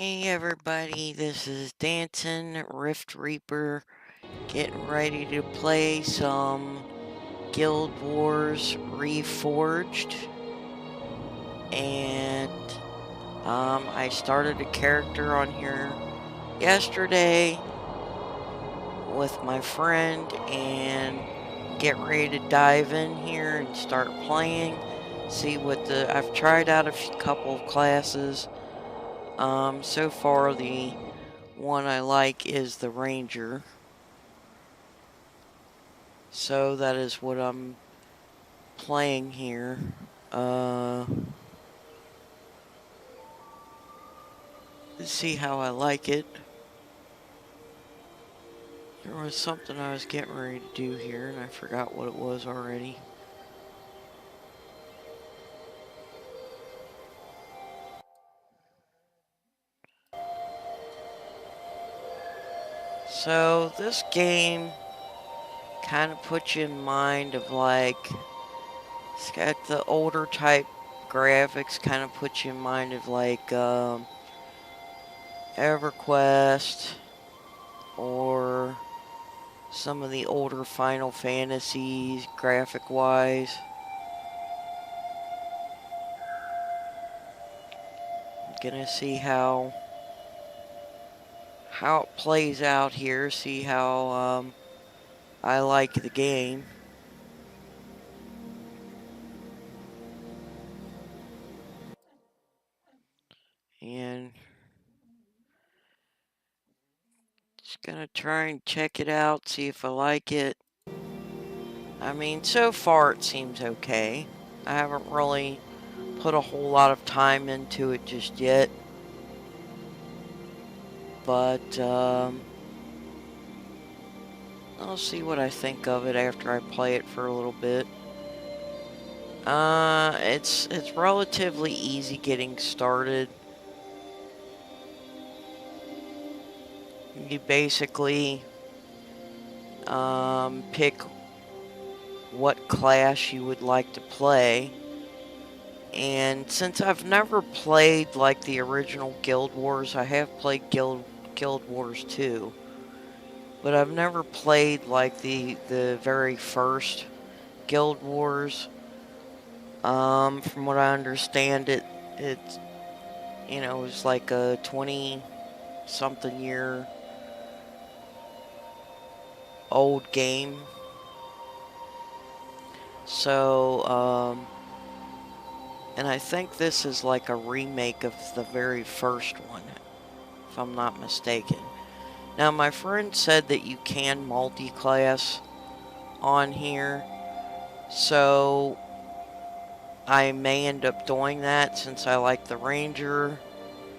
Hey everybody, this is Dancing Rift Reaper, getting ready to play some Guild Wars Reforged, and I started a character on here yesterday with my friend, and get ready to dive in here and start playing. See what I've tried out a couple of classes. So far the one I like is the Ranger. So that is what I'm playing here. Let's see how I like it. There was something I was getting ready to do here and I forgot what it was already. So this game kind of puts you in mind of it's got the older type graphics, kind of puts you in mind of EverQuest or some of the older Final Fantasies graphic wise. Gonna see how it plays out here, see how I like the game. And just gonna try and check it out, see if I like it. I mean, so far it seems okay. I haven't really put a whole lot of time into it just yet. But I'll see what I think of it after I play it for a little bit. It's relatively easy getting started. You basically pick what class you would like to play. And since I've never played like the original Guild Wars, I have played Guild Wars 2. But I've never played like the very first Guild Wars. From what I understand, it was like a 20 something year old game. So and I think this is like a remake of the very first one, if I'm not mistaken. Now, my friend said that you can multi-class on here, so I may end up doing that since I like the Ranger,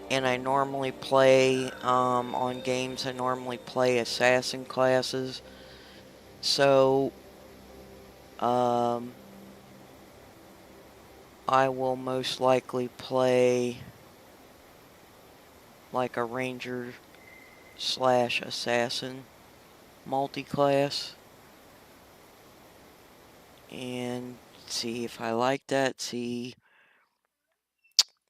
and I normally play, on games, I normally play assassin classes. So, I will most likely play like a Ranger / assassin multi-class and see if I like that. See,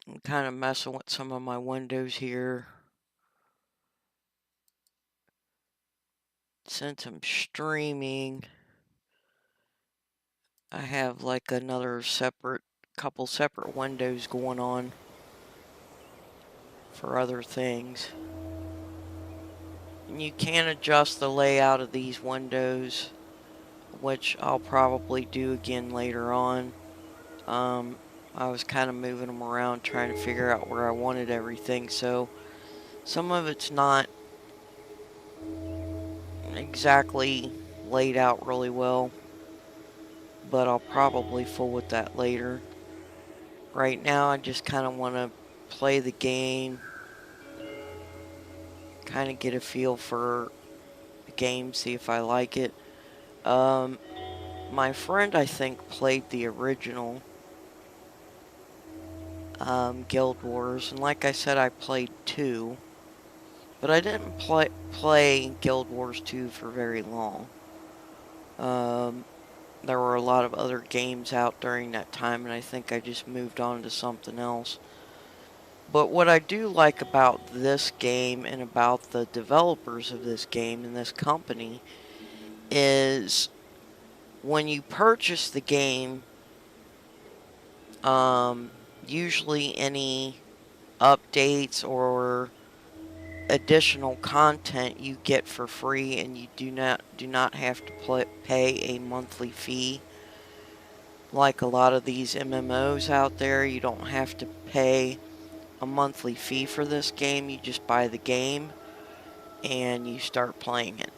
I'm kind of messing with some of my windows here. Since I'm streaming, I have like another couple separate windows going on for other things. And you can adjust the layout of these windows, which I'll probably do again later on. I was kind of moving them around trying to figure out where I wanted everything, so some of it's not exactly laid out really well, but I'll probably fool with that later. Right now I just kind of want to play the game, kind of get a feel for the game, see if I like it. My friend, I think, played the original Guild Wars, and like I said, I played 2, but I didn't play Guild Wars 2 for very long. There were a lot of other games out during that time, and I think I just moved on to something else. But what I do like about this game and about the developers of this game and this company is when you purchase the game, um, usually any updates or additional content you get for free, and you do not have to pay a monthly fee like a lot of these MMOs out there. You don't have to pay a monthly fee for this game. You just buy the game and you start playing it.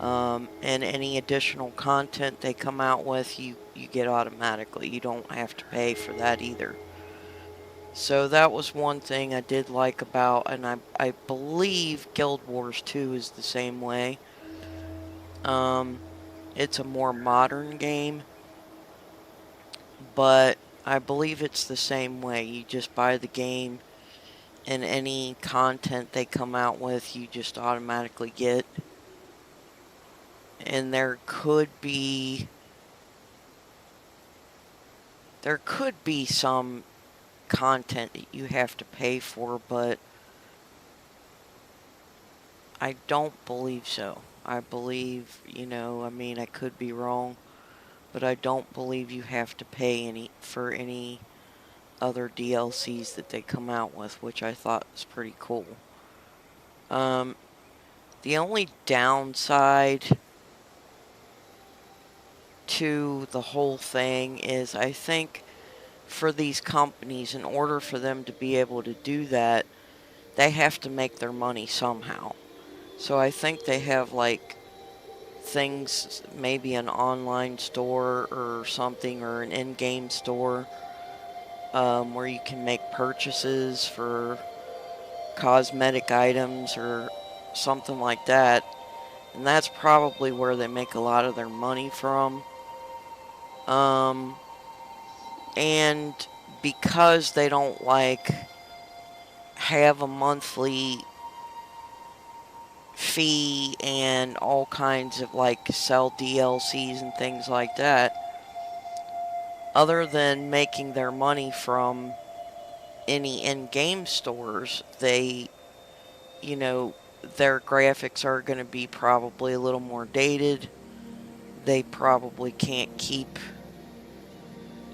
And any additional content they come out with, you get automatically. You don't have to pay for that either. So that was one thing I did like about, and I believe Guild Wars 2 is the same way. Um, it's a more modern game, but I believe it's the same way. You just buy the game, and any content they come out with, you just automatically get. And there could be some content that you have to pay for, but I don't believe so. I believe, I mean, I could be wrong, but I don't believe you have to pay any other DLCs that they come out with, which I thought was pretty cool. Um, the only downside to the whole thing is I think for these companies, in order for them to be able to do that, they have to make their money somehow. So I think they have like things, maybe an online store or something, or an in-game store, where you can make purchases for cosmetic items or something like that. And that's probably where they make a lot of their money from. Um, and because they don't have a monthly fee and all kinds of sell DLCs and things like that, other than making their money from any in-game stores, you know, their graphics are going to be probably a little more dated. They probably can't keep,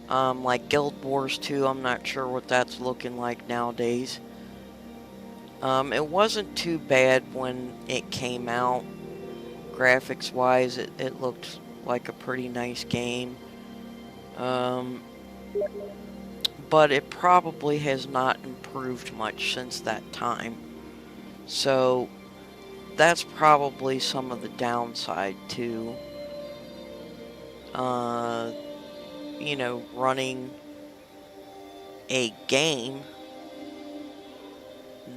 like Guild Wars 2, I'm not sure what that's looking like nowadays. It wasn't too bad when it came out. Graphics wise, it looked like a pretty nice game. Um, but it probably has not improved much since that time. So that's probably some of the downside to, uh, running a game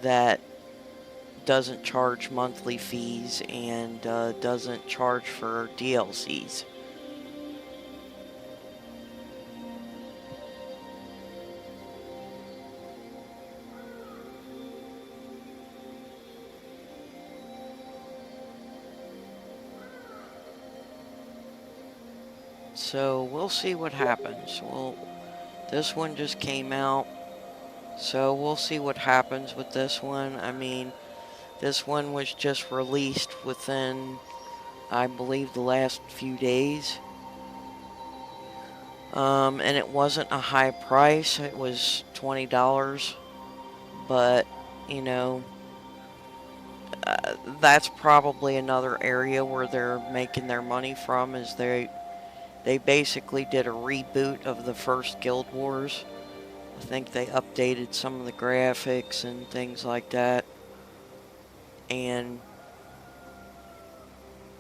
that doesn't charge monthly fees and doesn't charge for DLCs. So we'll see what happens. Well, this one just came out, so we'll see what happens with this one. I mean, this one was just released within, I believe, the last few days. And it wasn't a high price. It was $20. But, you know, that's probably another area where they're making their money from, is they basically did a reboot of the first Guild Wars. I think they updated some of the graphics and things like that, and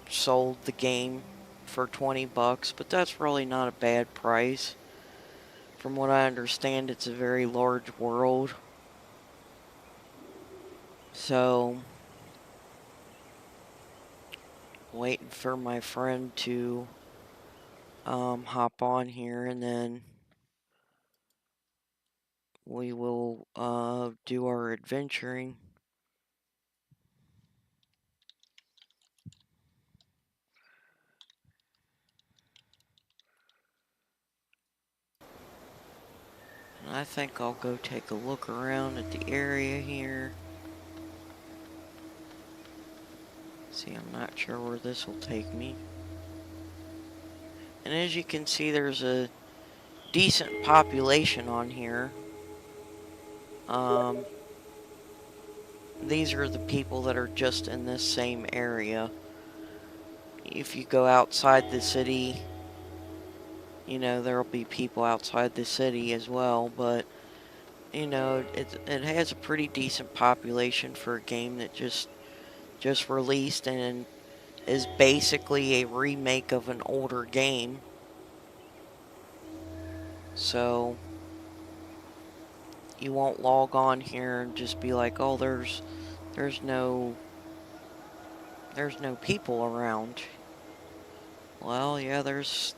sold the game for $20, but that's really not a bad price. From what I understand, it's a very large world. So, waiting for my friend to hop on here, and then we will do our adventuring. I think I'll go take a look around at the area here. See, I'm not sure where this will take me. And as you can see, there's a decent population on here. These are the people that are just in this same area. If you go outside the city, you know, there'll be people outside the city as well, but, you know, it has a pretty decent population for a game that just released and is basically a remake of an older game. So you won't log on here and just be like, oh, there's no people around. Well, yeah, there's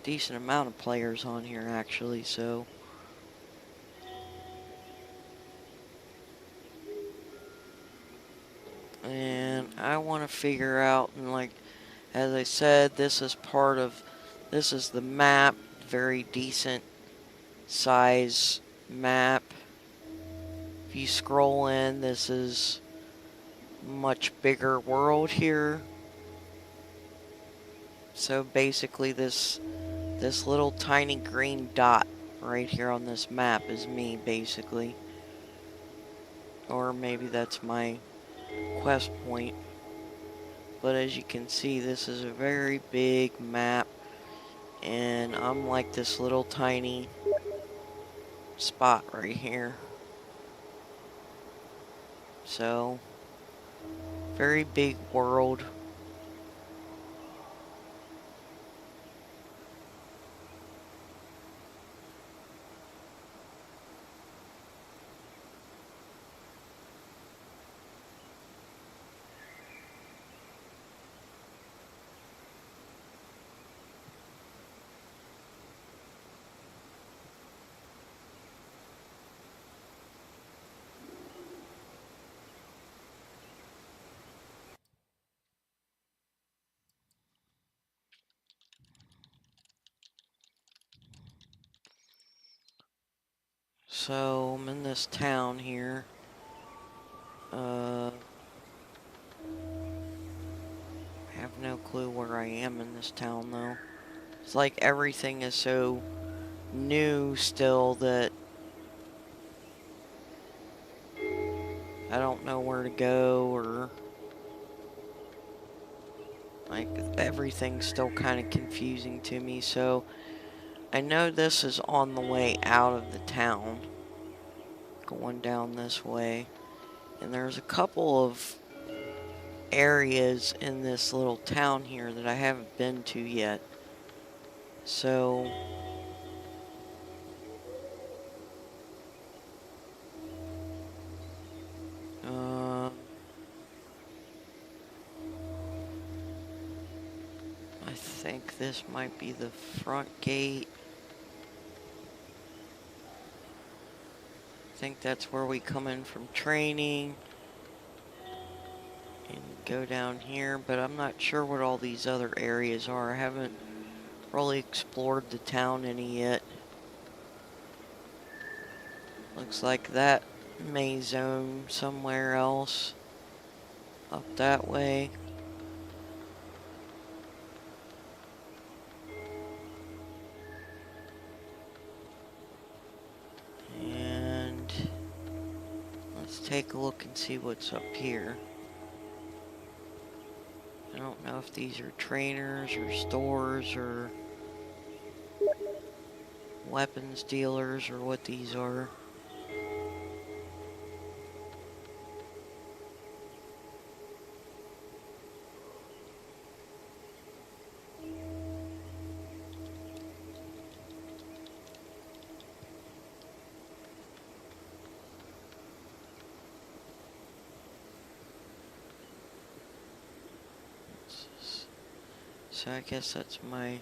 decent amount of players on here actually, so and I want to figure out, and like as I said, this is the map, very decent size map. If you scroll in, this is much bigger world here. So basically this little tiny green dot right here on this map is me, basically. Or maybe that's my quest point. But as you can see, this is a very big map. And I'm like this little tiny spot right here. So, very big world. So, I'm in this town here. I have no clue where I am in this town, though. It's like everything is so new still that I don't know where to go, or like everything's still kind of confusing to me. So I know this is on the way out of the town, going down this way, and there's a couple of areas in this little town here that I haven't been to yet. So I think this might be the front gate. I think that's where we come in from training and go down here, but I'm not sure what all these other areas are. I haven't really explored the town any yet. Looks like that may zone somewhere else up that way. And let's take a look and see what's up here. I don't know if these are trainers or stores or weapons dealers or what these are. So I guess that's my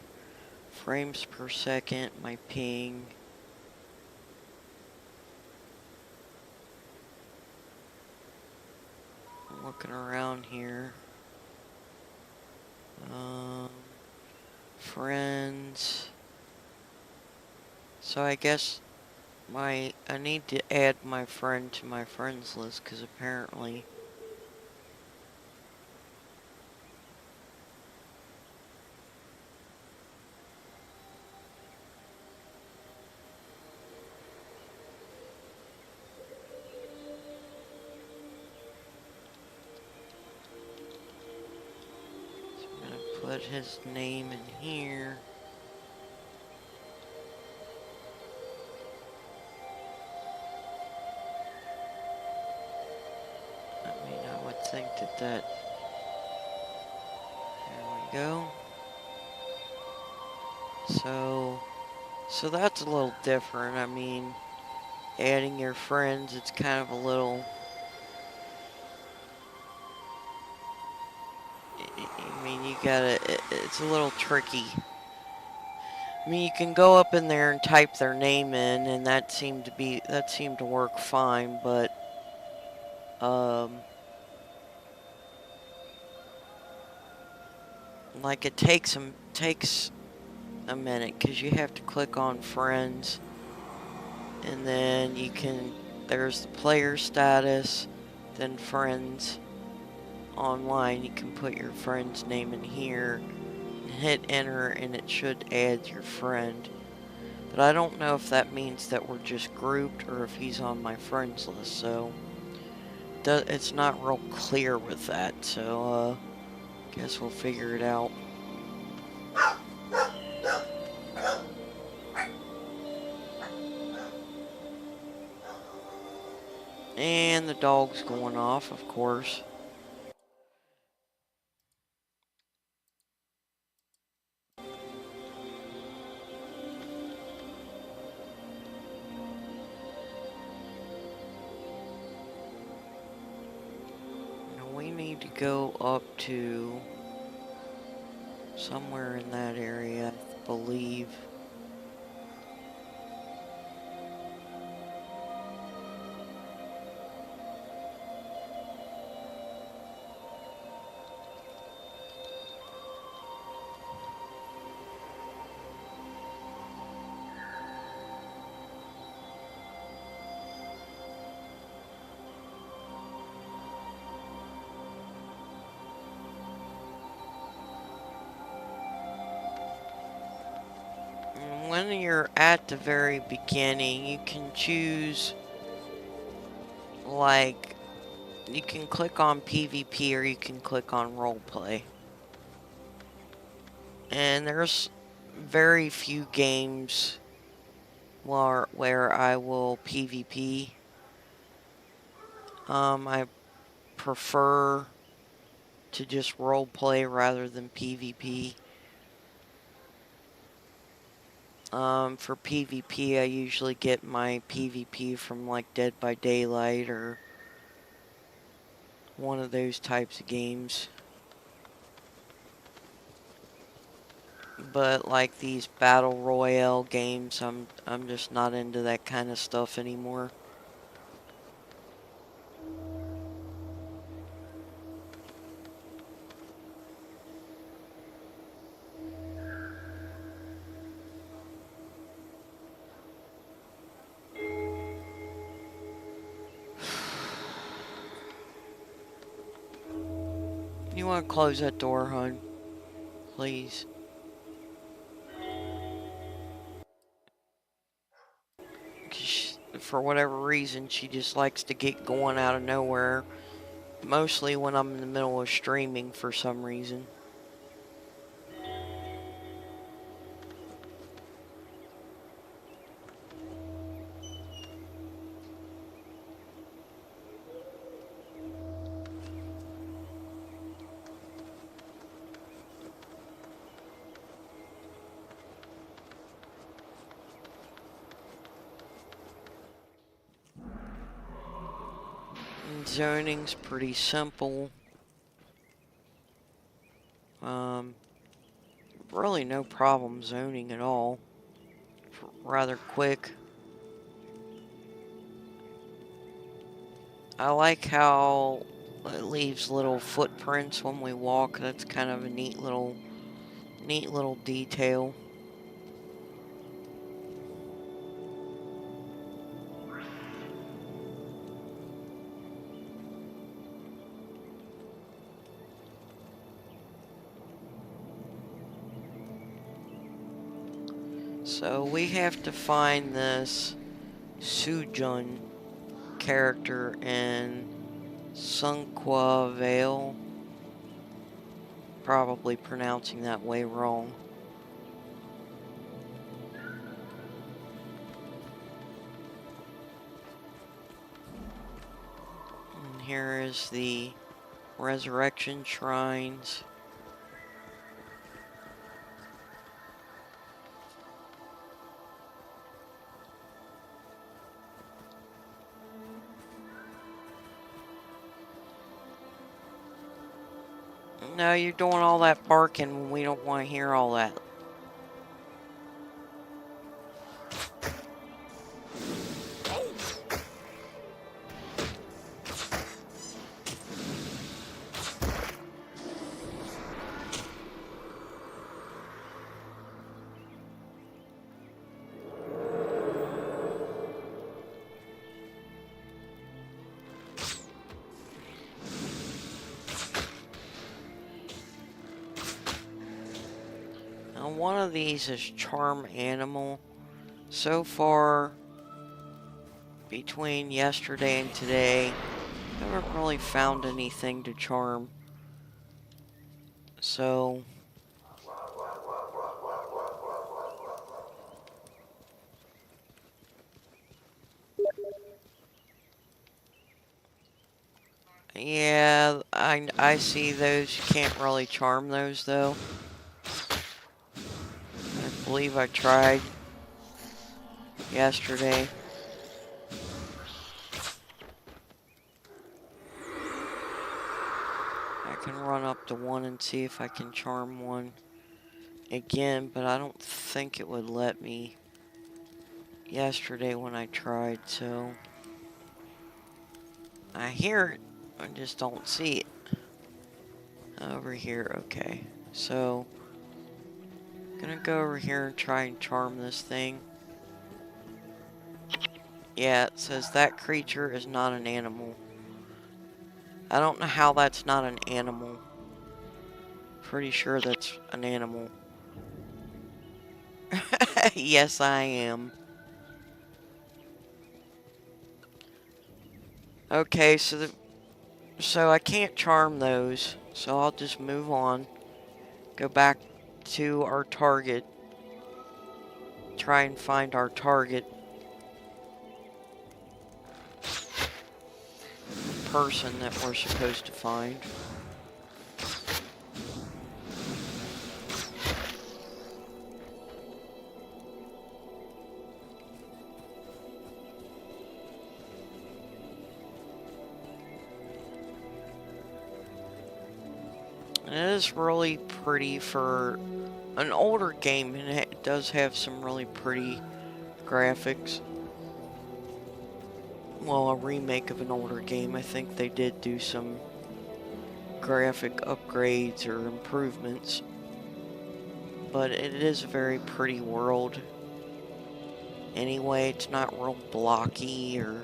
frames per second, my ping. I'm looking around here. Friends. So I guess I need to add my friend to my friends list because apparently I'm gonna put his name in here. I mean, I would think that. There we go. So that's a little different. I mean, adding your friends, it's kind of a little. I mean, you gotta. It's a little tricky. I mean, you can go up in there and type their name in, and that seemed to work fine. But like it takes a minute because you have to click on friends, and then there's the player status, then friends online. You can put your friend's name in here and hit enter, and it should add your friend. But I don't know if that means that we're just grouped or if he's on my friends list, so it's not real clear with that, so guess we'll figure it out. And the dog's going off, of course. Now we need to go up to somewhere in that area, I believe. And when you're at the very beginning, you can choose, like, you can click on PvP or you can click on roleplay. And there's very few games where I will PvP. I prefer to just roleplay rather than PvP. For PvP, I usually get my PvP from like Dead by Daylight or one of those types of games. But like these battle royale games, I'm just not into that kind of stuff anymore. You want to close that door, hon? Please. For whatever reason, she just likes to get going out of nowhere. Mostly when I'm in the middle of streaming for some reason. And zoning's pretty simple. Really no problem zoning at all. Rather quick. I like how it leaves little footprints when we walk. That's kind of a neat little detail. So we have to find this Sujun character in Sunqua Vale. Probably pronouncing that way wrong. And here is the resurrection shrines. No, you're doing all that barking when we don't want to hear all that. Now, one of these is charm animal. So far, between yesterday and today, I haven't really found anything to charm. So, yeah, I see those. You can't really charm those, though. I believe I tried yesterday. I can run up to one and see if I can charm one again, but I don't think it would let me yesterday when I tried, so I hear it, I just don't see it. Over here, okay. So, gonna go over here and try and charm this thing. Yeah, it says that creature is not an animal. I don't know how that's not an animal. Pretty sure that's an animal. Yes, I am. Okay, so I can't charm those, so I'll just move on. Go back to our target. Try and find our target person that we're supposed to find. And it is really pretty for an older game, and it does have some really pretty graphics. Well, a remake of an older game. I think they did do some graphic upgrades or improvements. But it is a very pretty world. Anyway, it's not real blocky or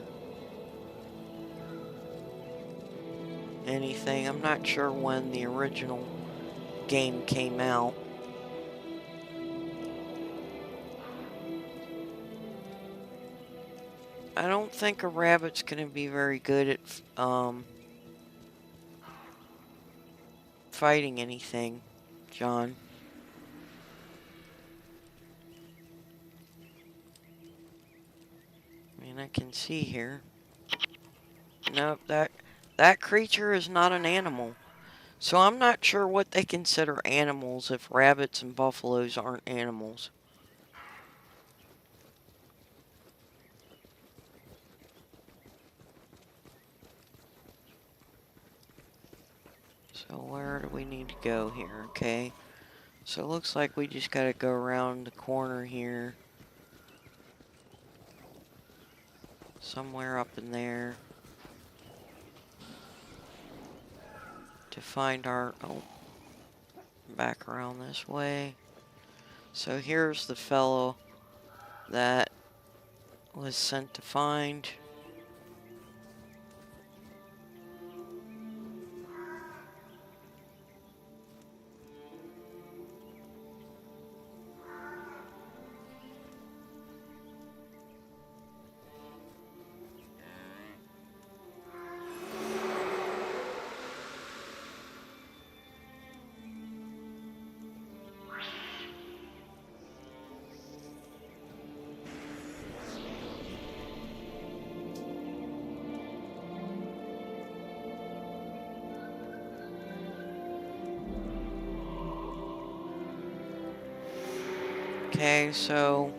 anything. I'm not sure when the original game came out. I don't think a rabbit's going to be very good at fighting anything, John. I mean, I can see here. Nope, that creature is not an animal. So I'm not sure what they consider animals if rabbits and buffaloes aren't animals. So where do we need to go here? Okay. So it looks like we just gotta go around the corner here. Somewhere up in there. To find our... Oh. Back around this way. So here's the fellow that was sent to find. Okay, so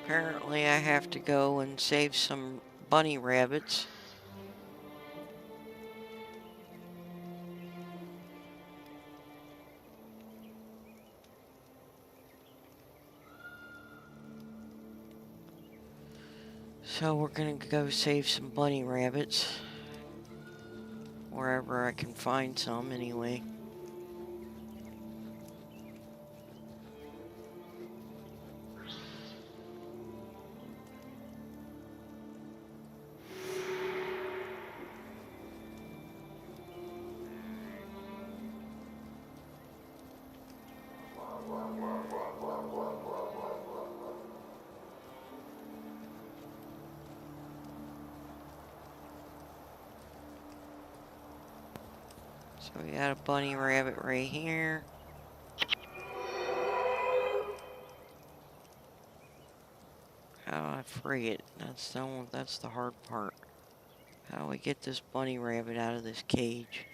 apparently I have to go and save some bunny rabbits. So we're gonna go save some bunny rabbits. Wherever I can find some, anyway. So we got a bunny rabbit right here. How do I free it? That's the hard part. How do we get this bunny rabbit out of this cage?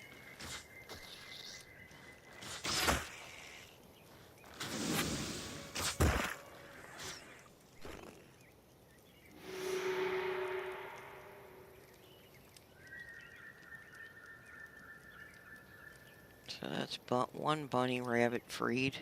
So that's one bunny rabbit freed.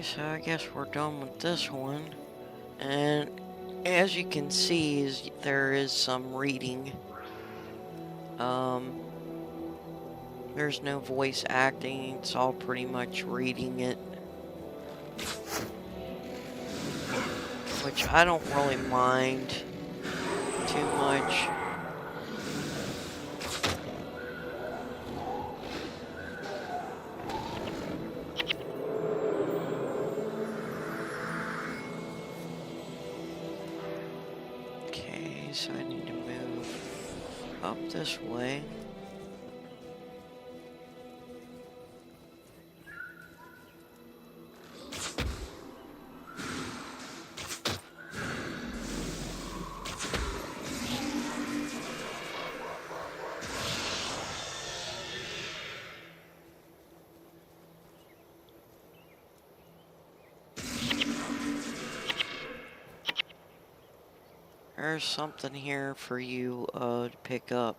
Okay, so I guess we're done with this one. And as you can see, there is some reading. There's no voice acting, it's all pretty much reading it. Which I don't really mind too much. Okay, so I need to move up this way. There's something here for you to pick up.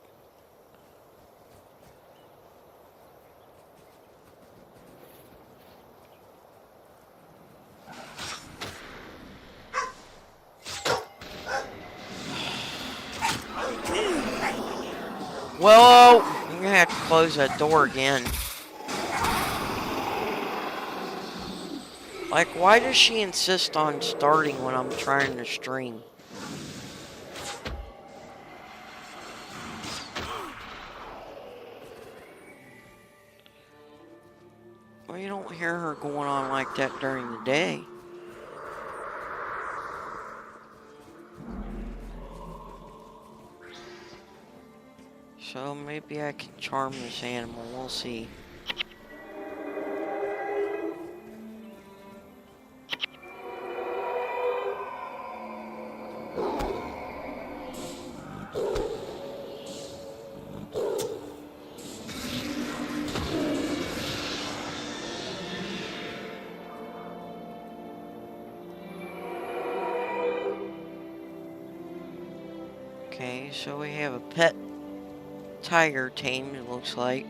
Whoa! I'm gonna have to close that door again. Like, why does she insist on starting when I'm trying to stream? Well, you don't hear her going on like that during the day. So maybe I can charm this animal, we'll see. Okay, so we have a pet tiger tamed, it looks like.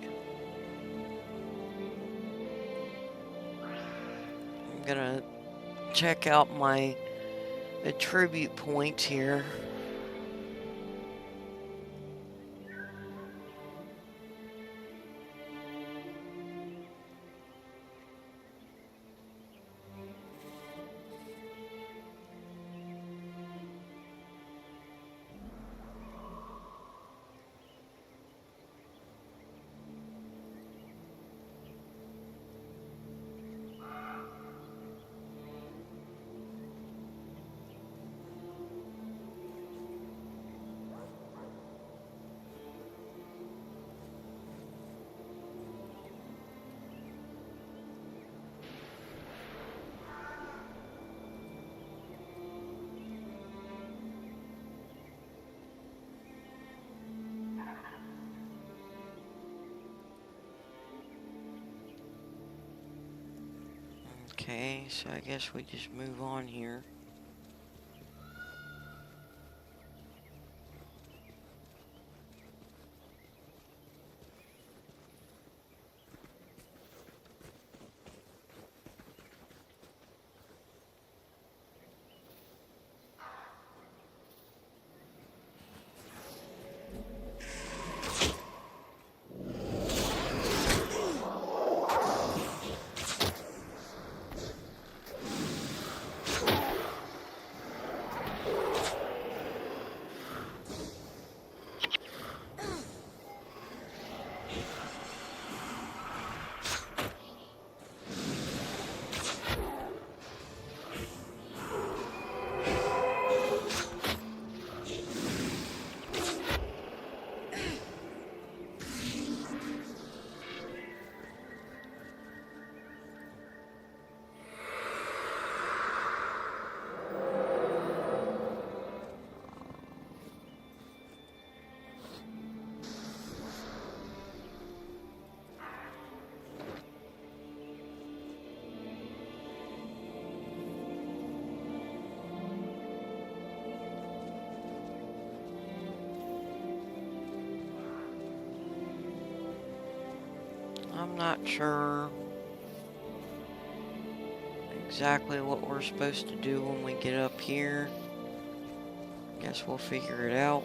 I'm gonna check out my attribute points here. Okay, so I guess we just move on here. I'm not sure exactly what we're supposed to do when we get up here. Guess we'll figure it out.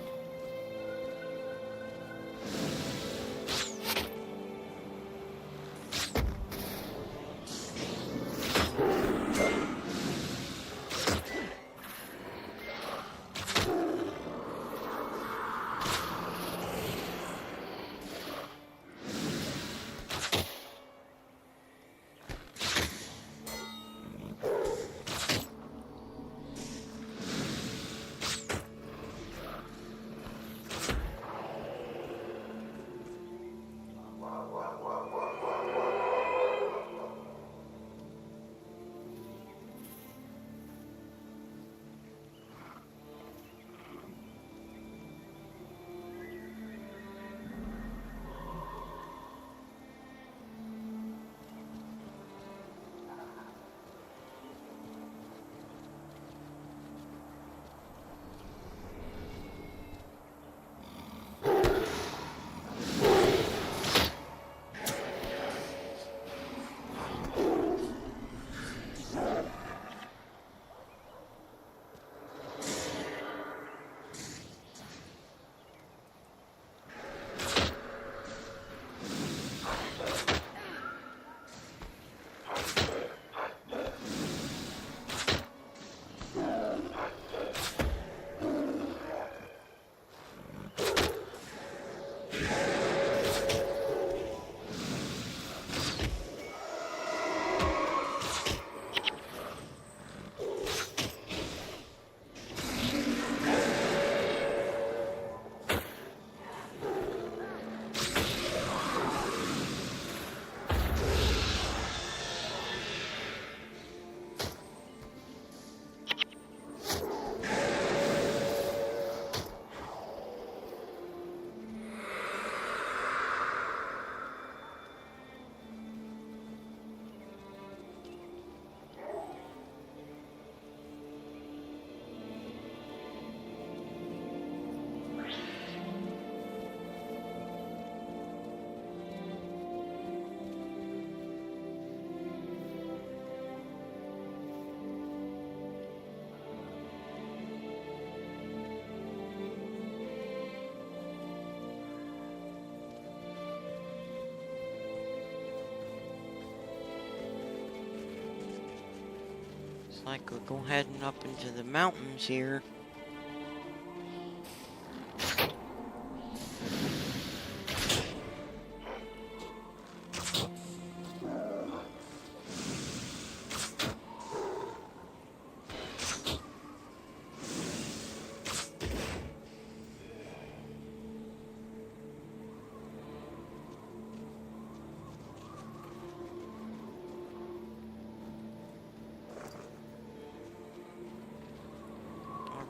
It's like we're going heading up into the mountains here.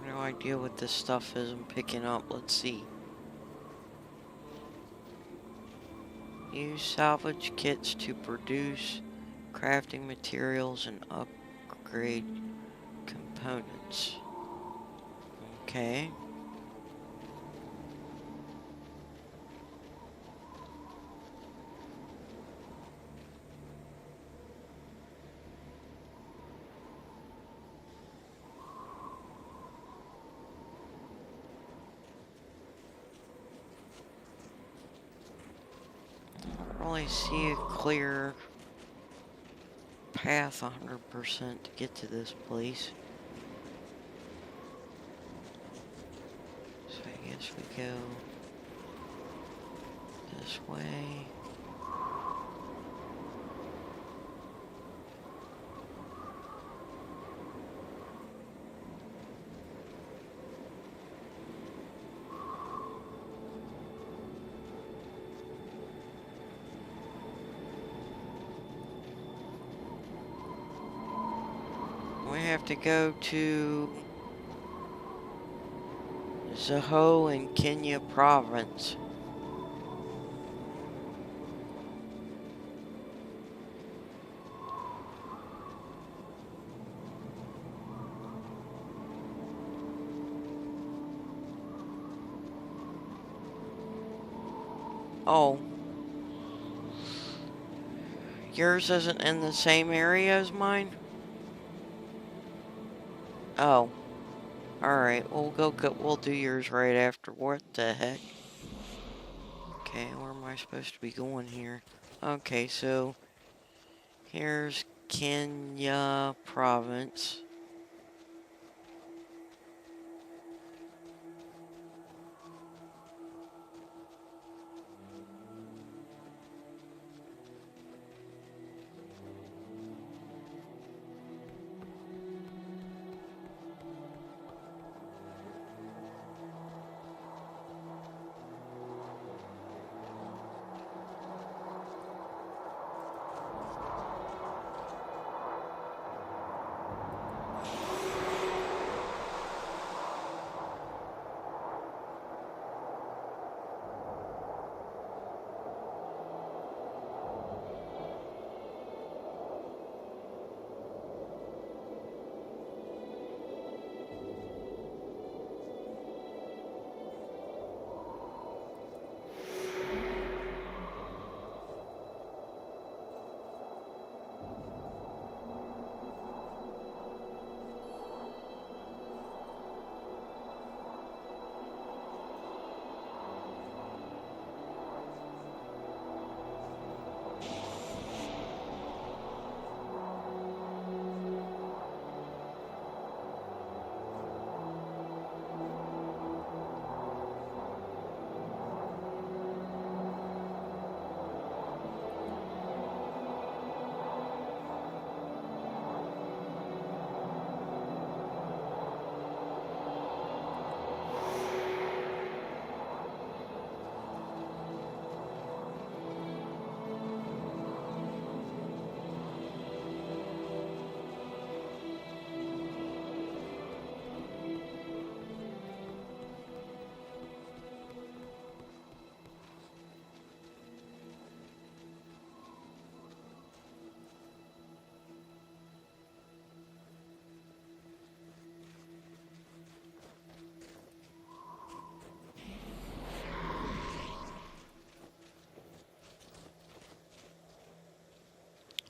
No idea what this stuff is I'm picking up. Let's see. Use salvage kits to produce crafting materials and upgrade components. Okay. Really see a clear path 100% to get to this place. So I guess we go this way. We have to go to Zaho in Kenya province. Oh. Yours isn't in the same area as mine? Oh, alright. We'll do yours right after. What the heck? Okay, where am I supposed to be going here? Okay, so here's Kenya province.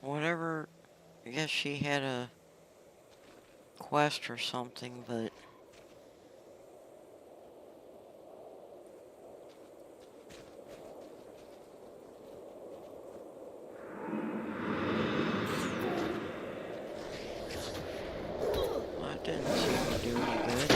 Whatever. I guess she had a quest or something, but that didn't seem to do any good.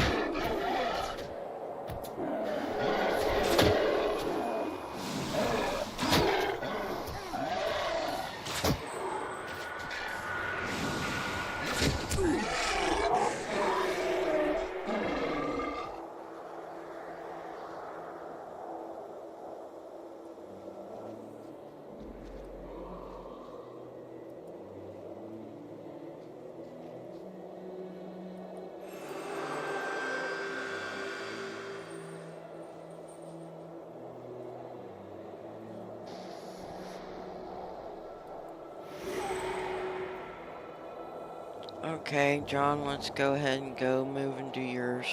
Okay, John, let's go ahead and go move and do yours.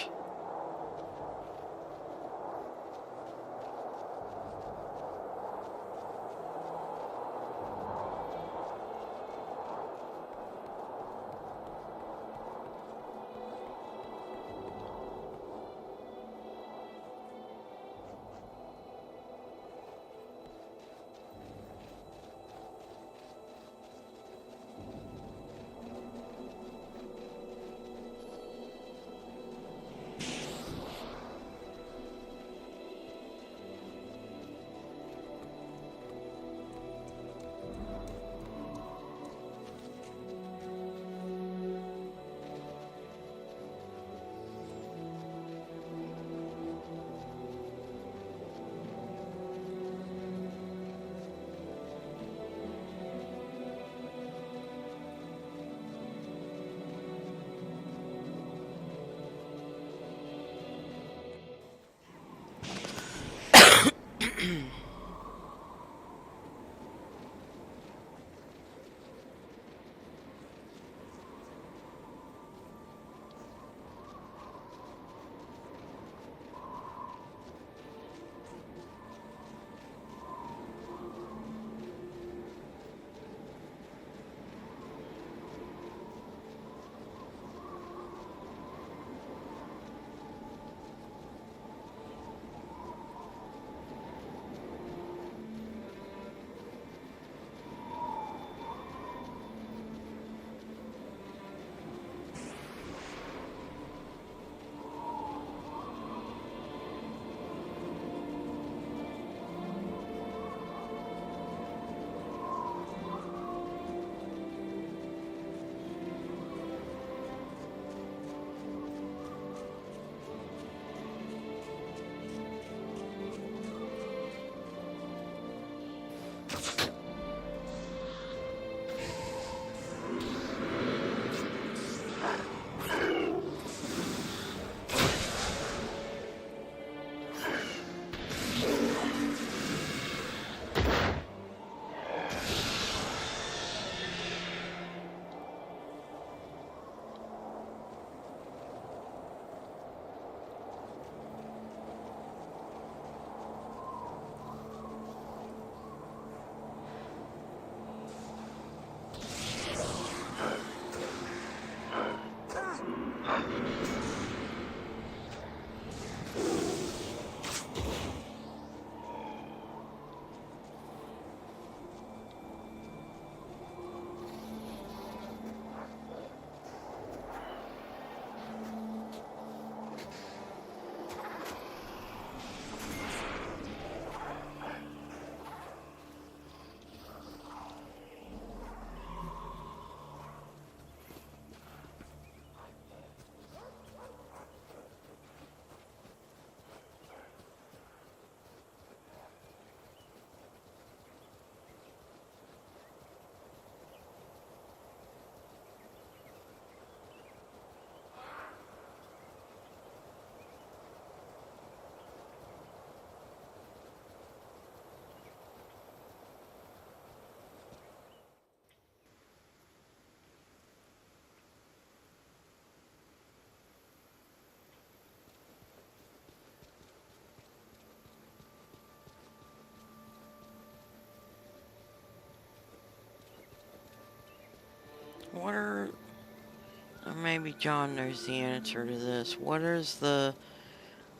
maybe John knows the answer to this. What is the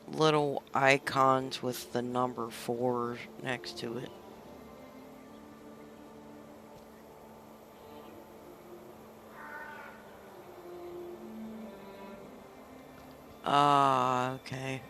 little icons with the number 4 next to it? Ah, okay.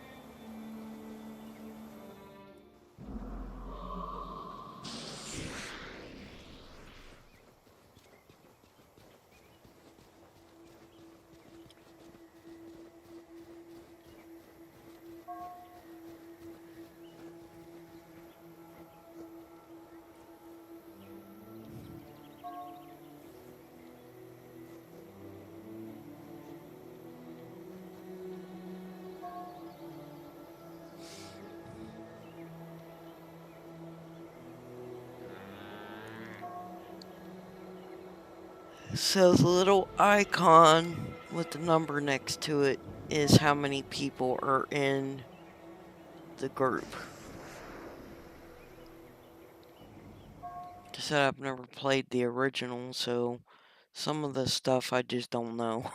So the little icon with the number next to it is how many people are in the group. Just that I've never played the original, so some of the stuff I just don't know.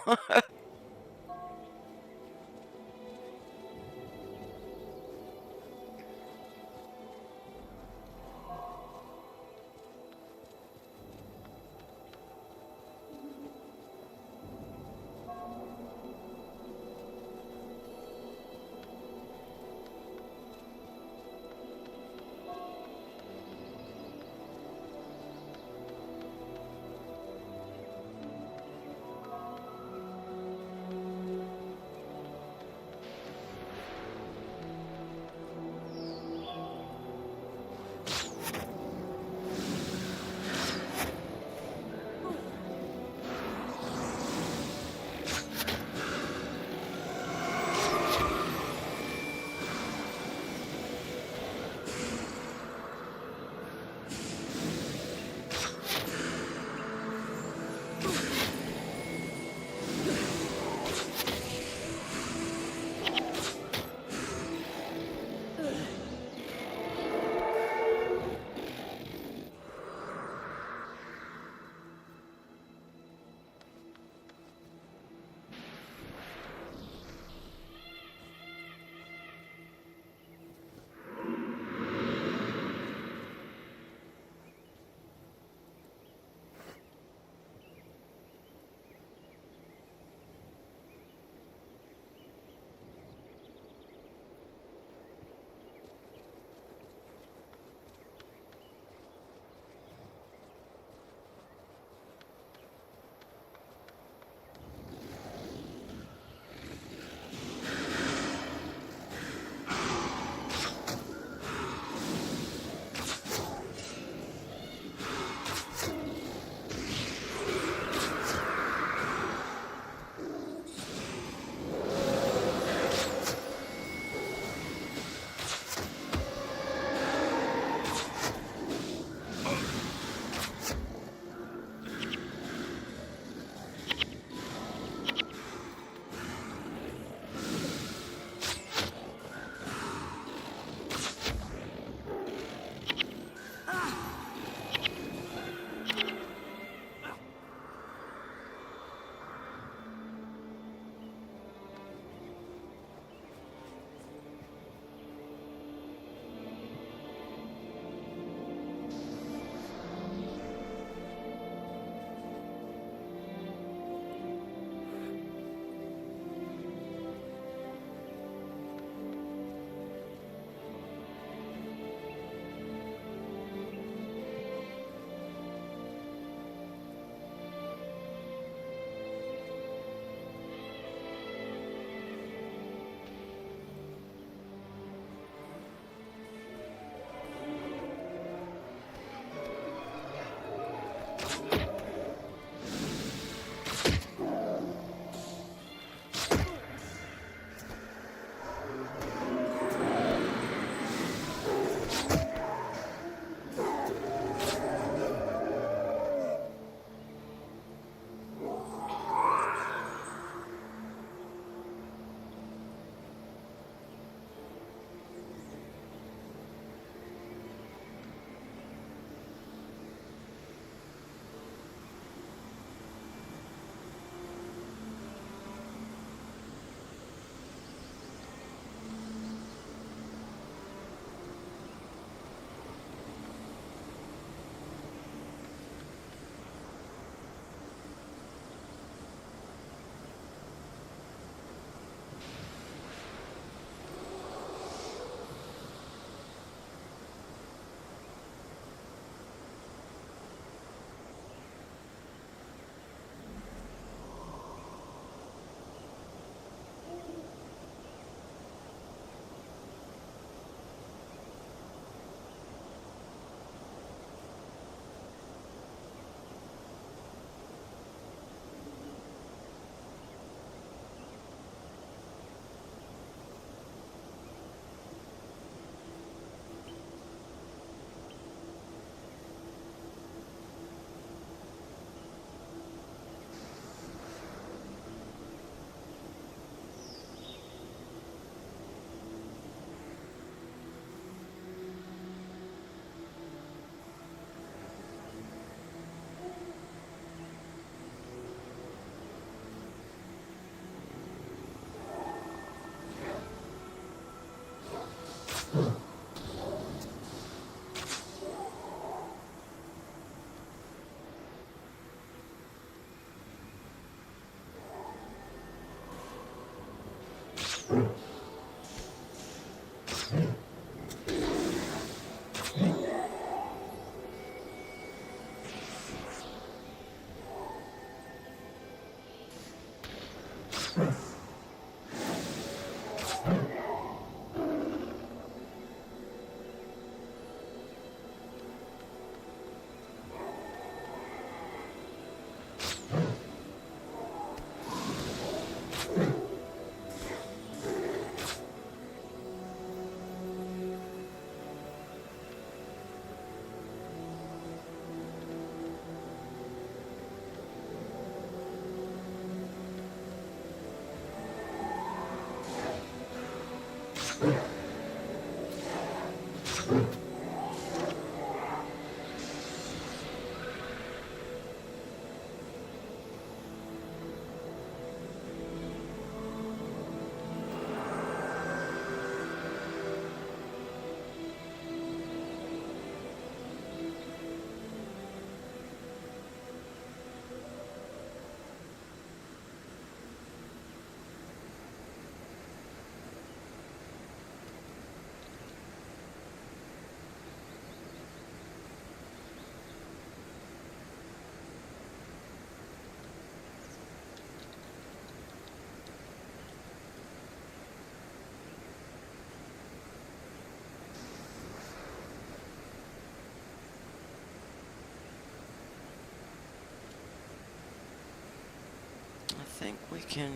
I think we can...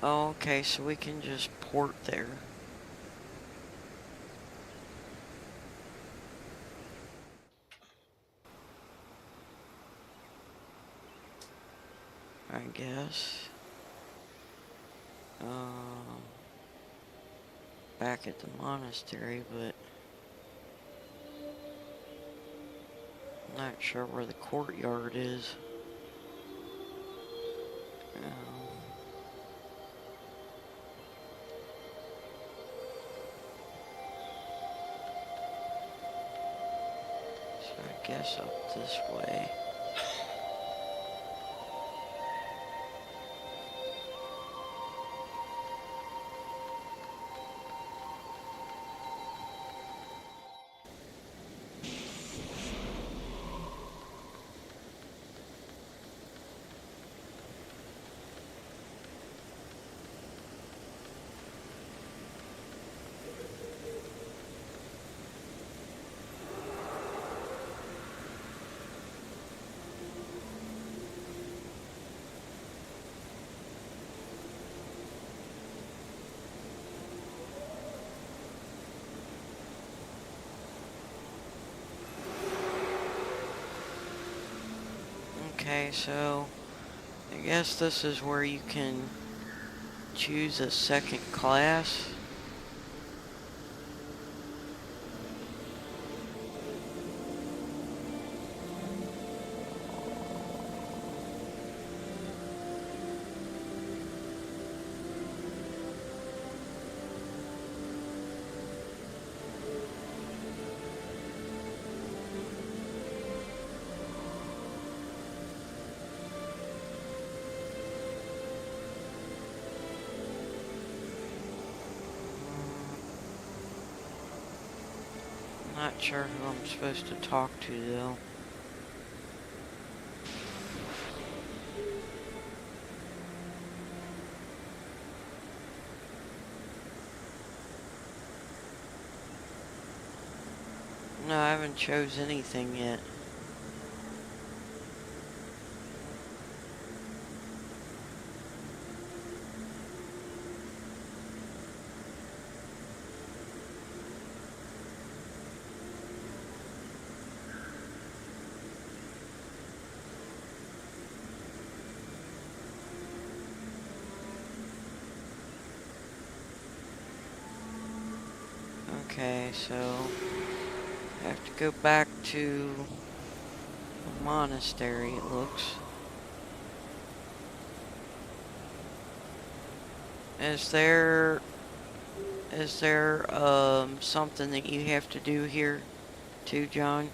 Oh, okay, so we can just port there. I guess. Back at the monastery, but I'm not sure where the courtyard is. So I guess up this way. Okay, so I guess this is where you can choose a second class. Not sure who I'm supposed to talk to though. No, I haven't chose anything yet. Okay, so I have to go back to the monastery, it looks. Is there something that you have to do here too, John?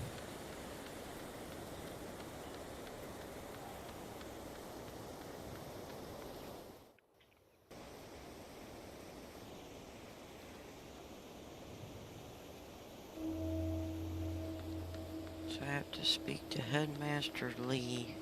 So I have to speak to Headmaster Lee.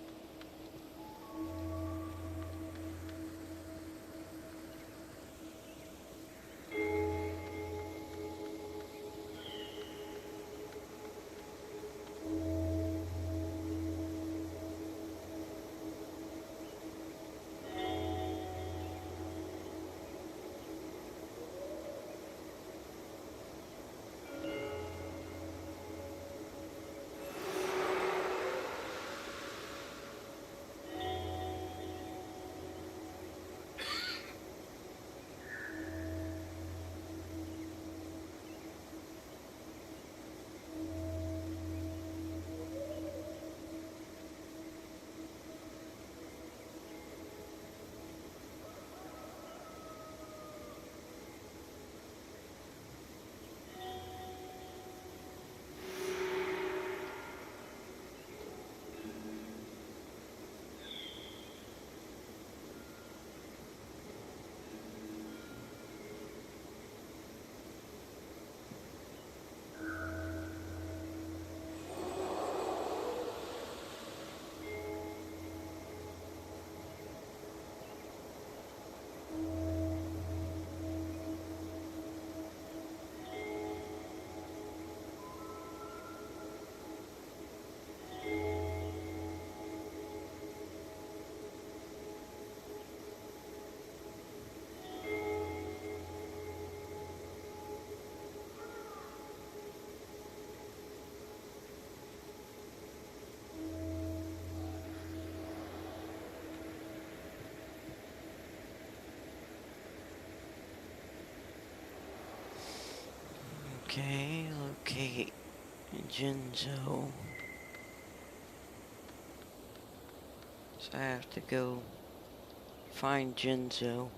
Okay, locate Jinzo. So I have to go find Jinzo.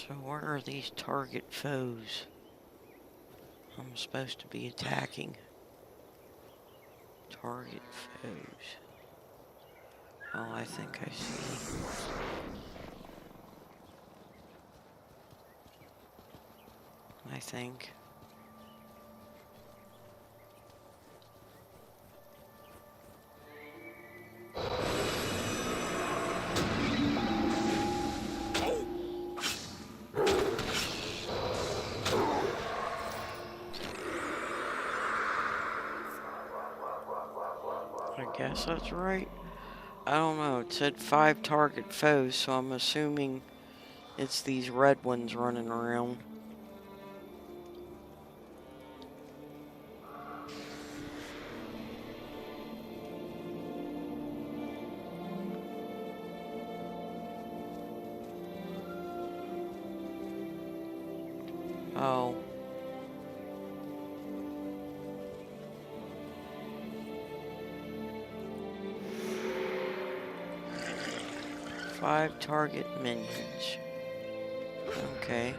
So where are these target foes I'm supposed to be attacking? Target foes. Oh, I think I see. I think. I guess that's right. I don't know. It said 5 target foes, so I'm assuming it's these red ones running around. Oh. Five target minions. Okay.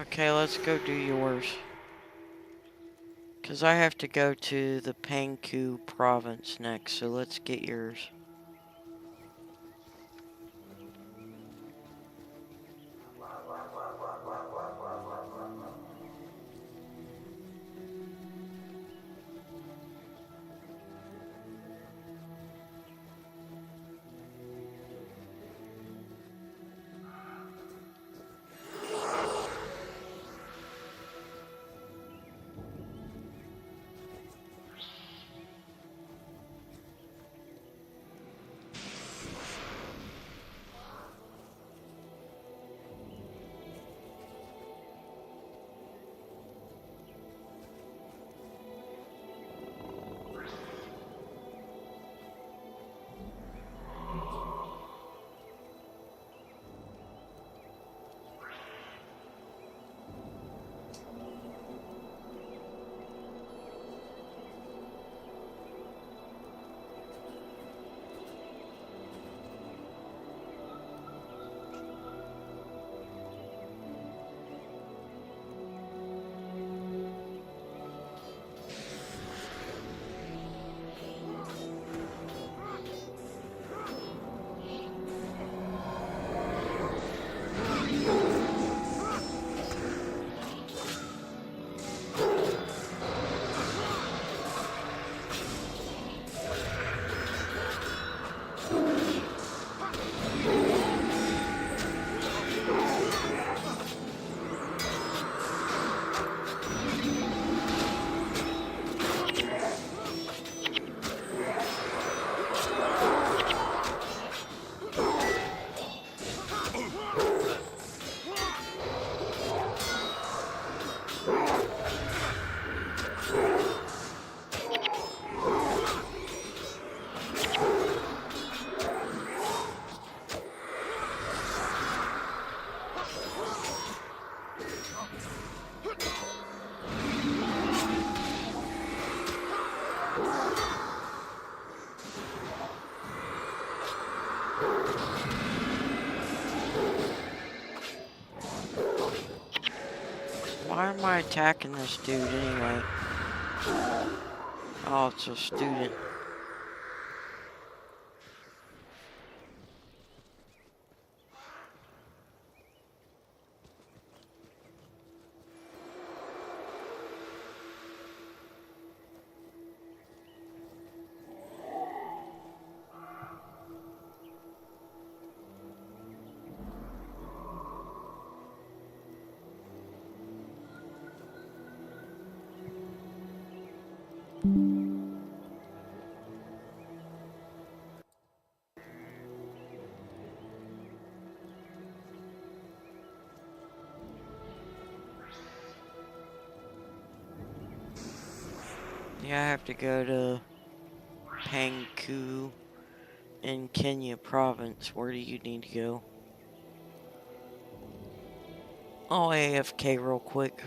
Okay, let's go do yours. Because I have to go to the Pangku province next, so let's get yours. Why am I attacking this dude anyway? Oh, it's a student. Yeah, I have to go to Pangku in Kenya province. Where do you need to go? I'll AFK real quick.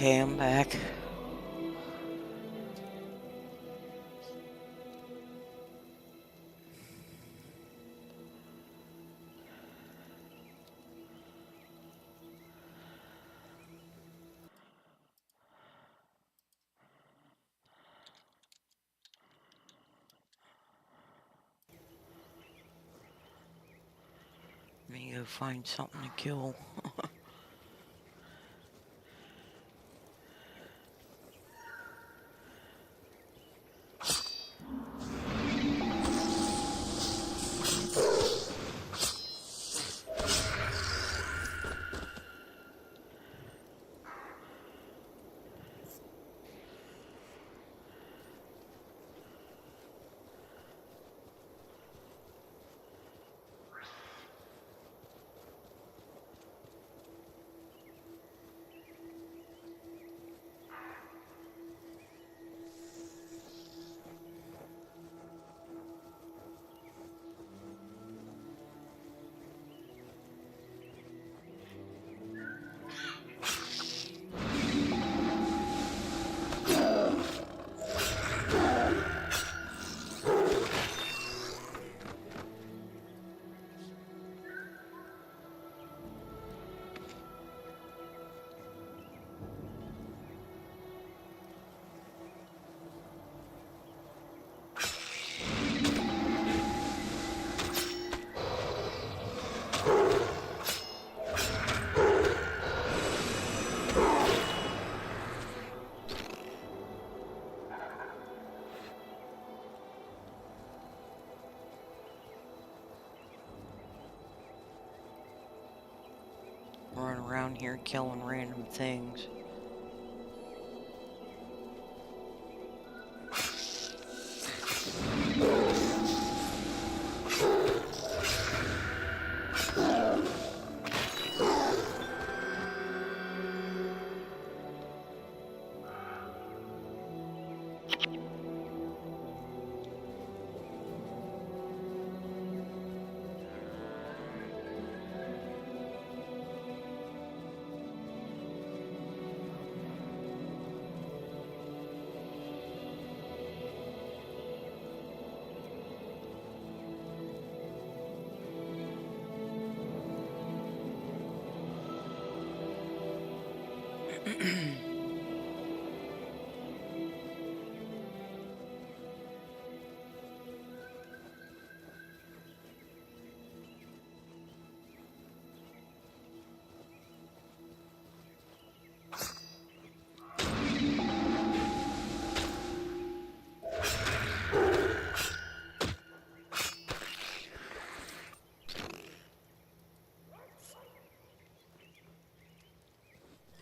Okay, I'm back. Let me go find something to kill. Run around here killing random things.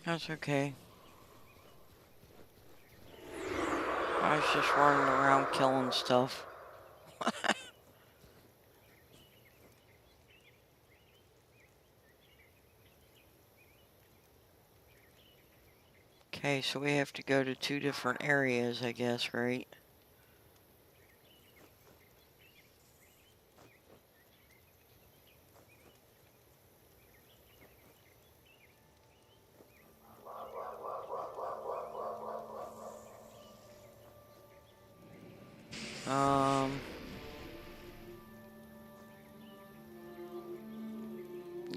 That's okay. I was just running around killing stuff. Okay, so we have to go to 2 different areas, I guess, right?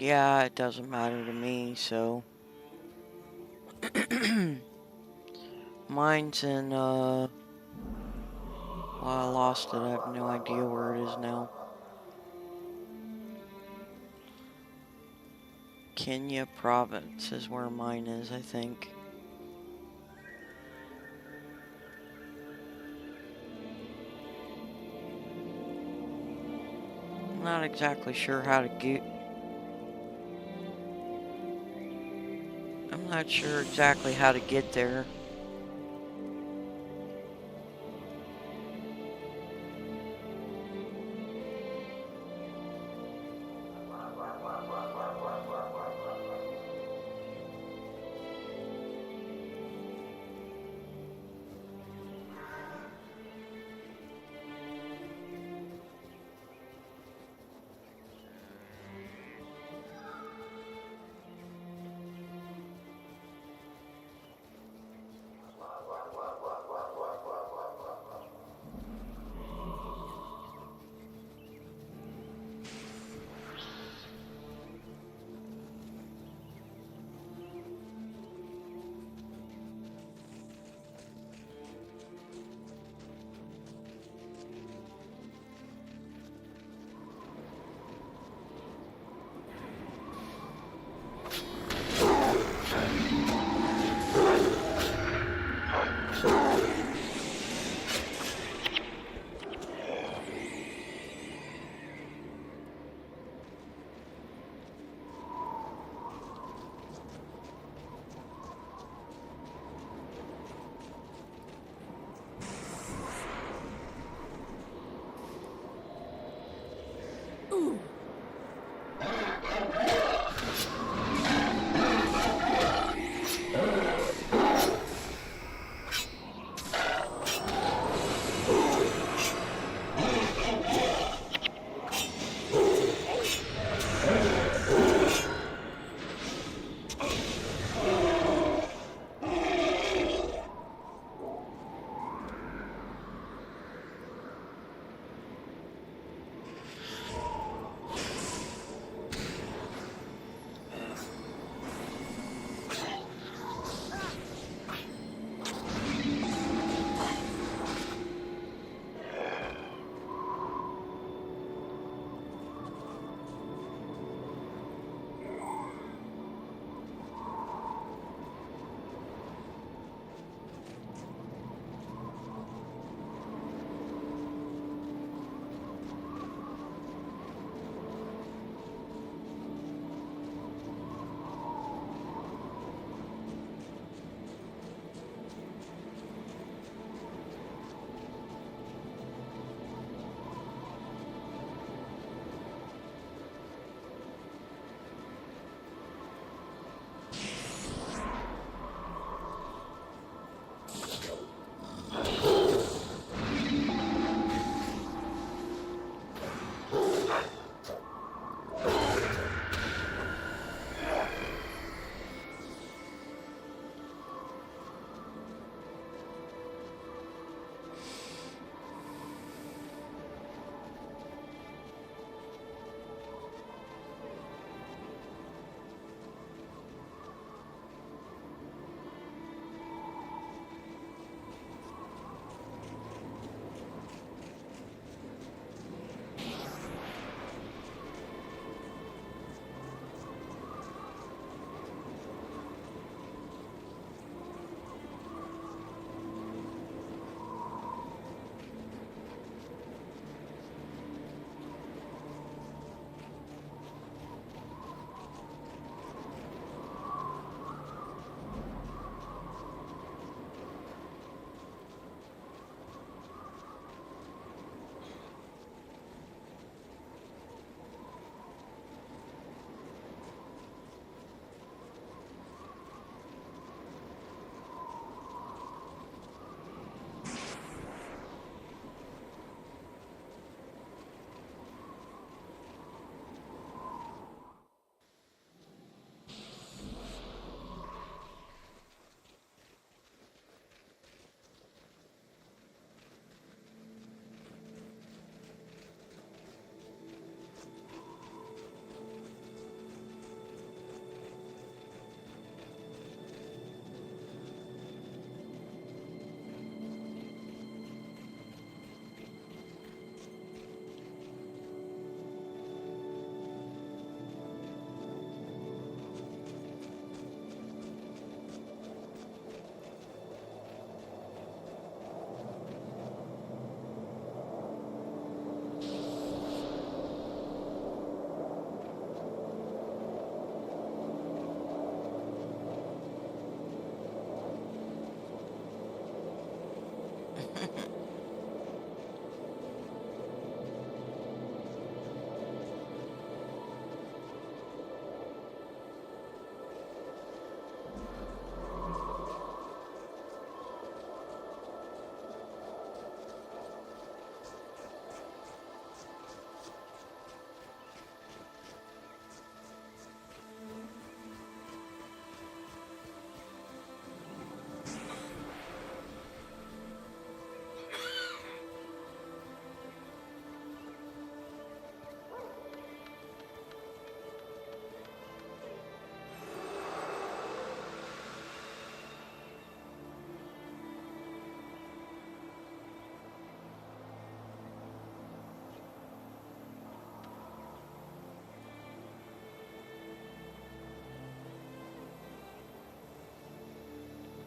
Yeah, it doesn't matter to me, so. Mine's in, well, I lost it. I have no idea where it is now. Kenya province is where mine is, I think. I'm not exactly sure how to get. I'm not sure exactly how to get there.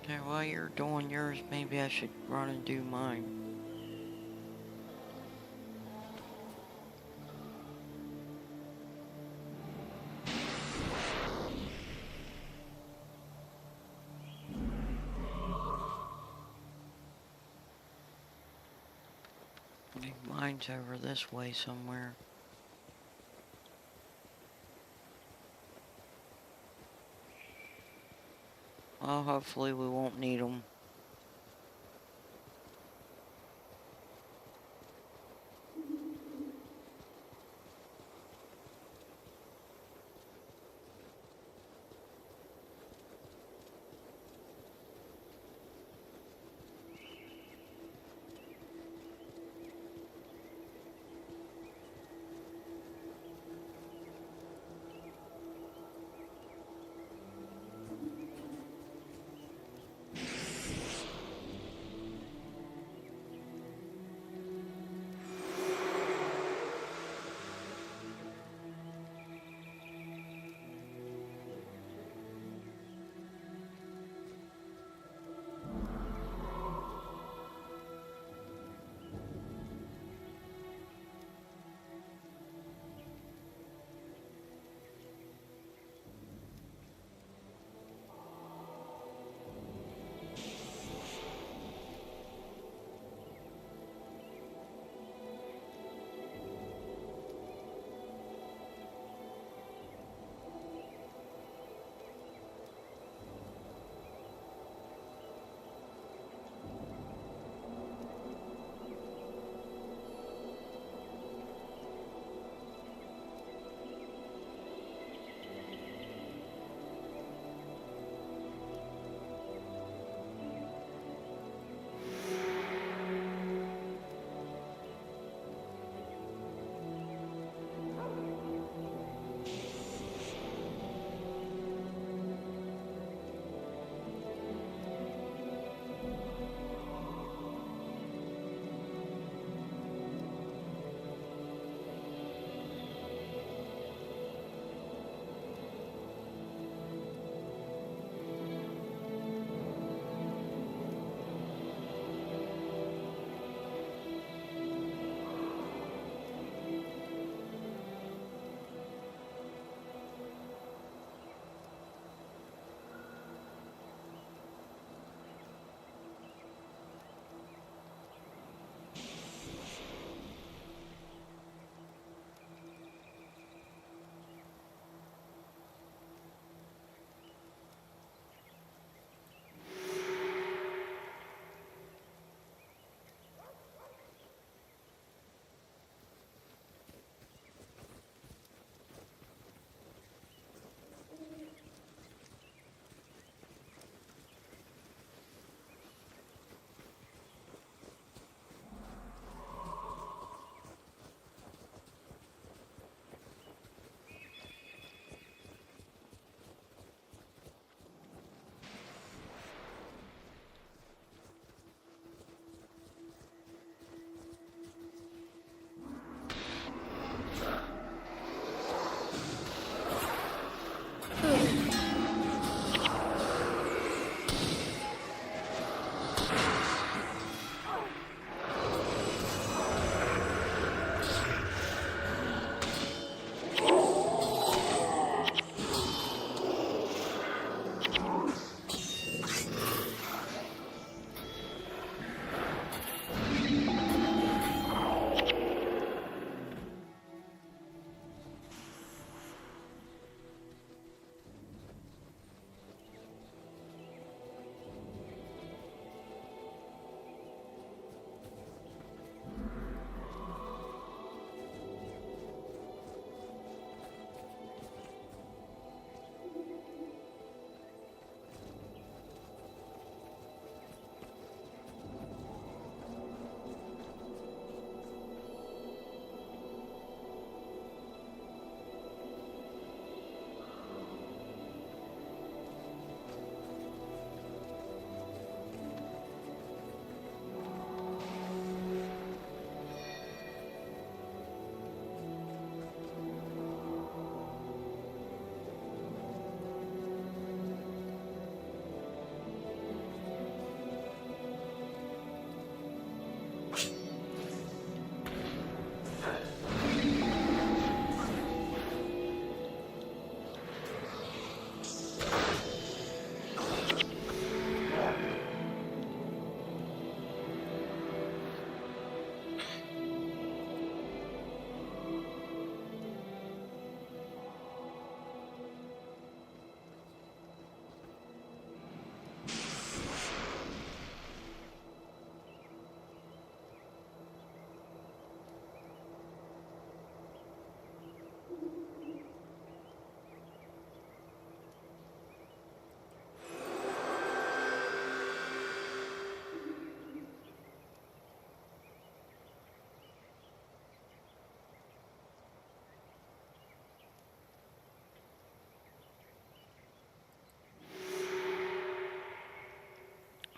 Okay, while you're doing yours, maybe I should run and do mine. I think mine's over this way somewhere. Well, hopefully we won't need them.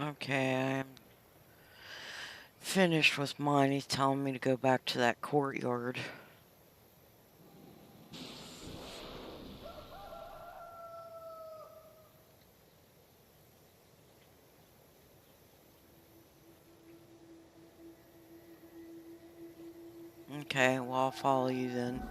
Okay, I'm finished with mine. He's telling me to go back to that courtyard. Okay, well, I'll follow you then.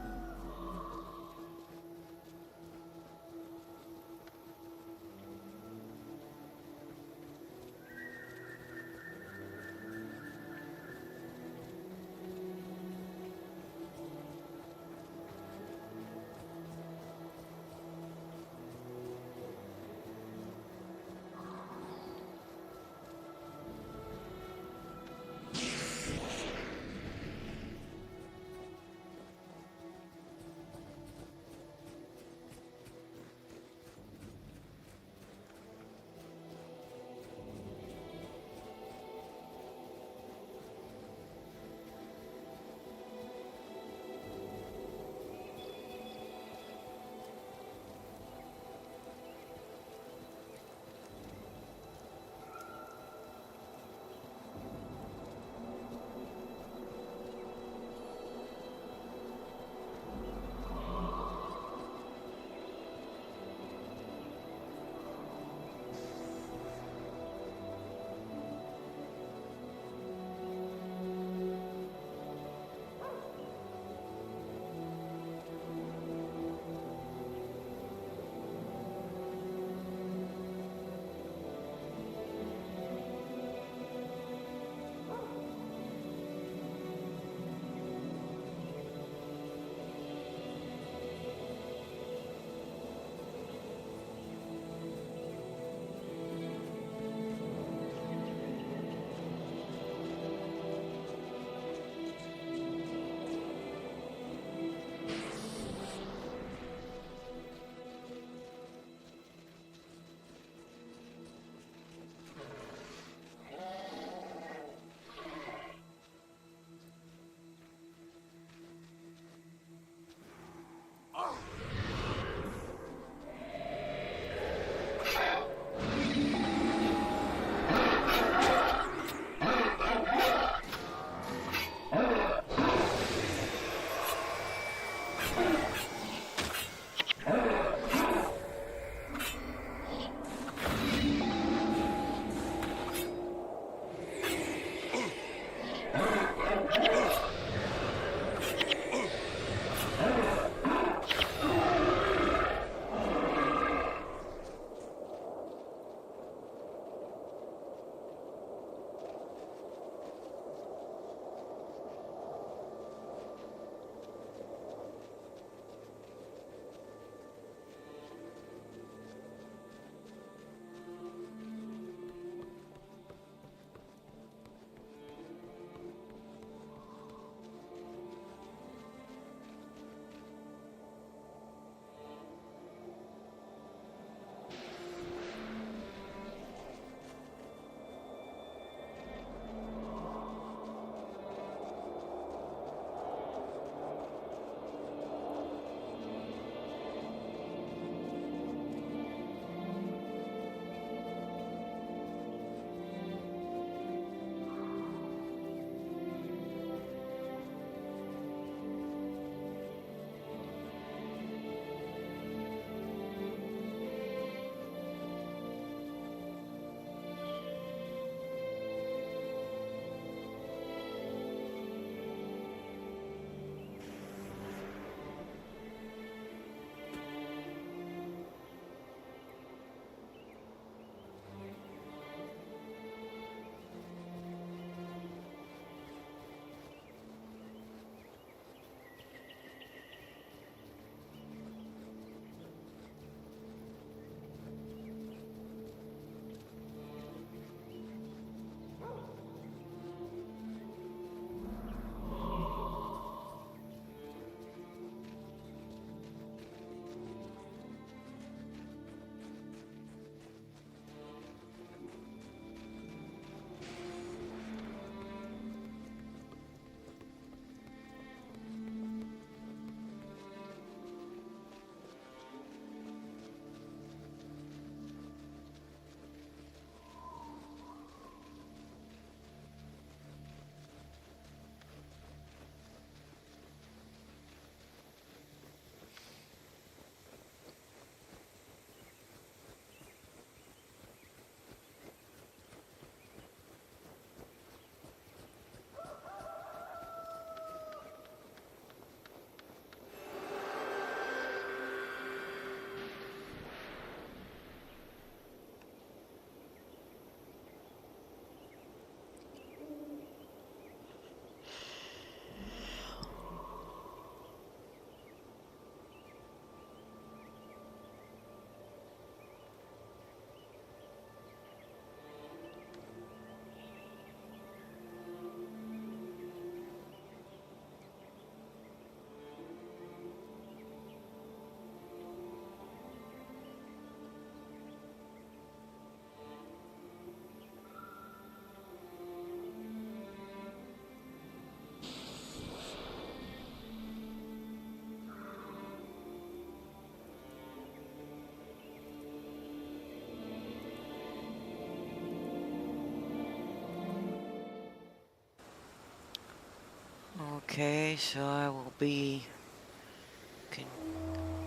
Okay, so I will be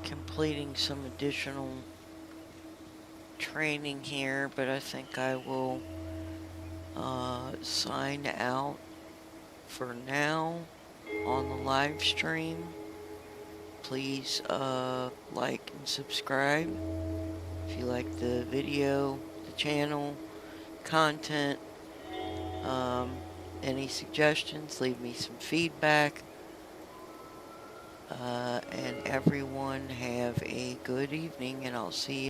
completing some additional training here, but I think I will sign out for now on the live stream. Please like and subscribe if you like the video, the channel, content. Any suggestions, leave me some feedback. And everyone have a good evening, and I'll see you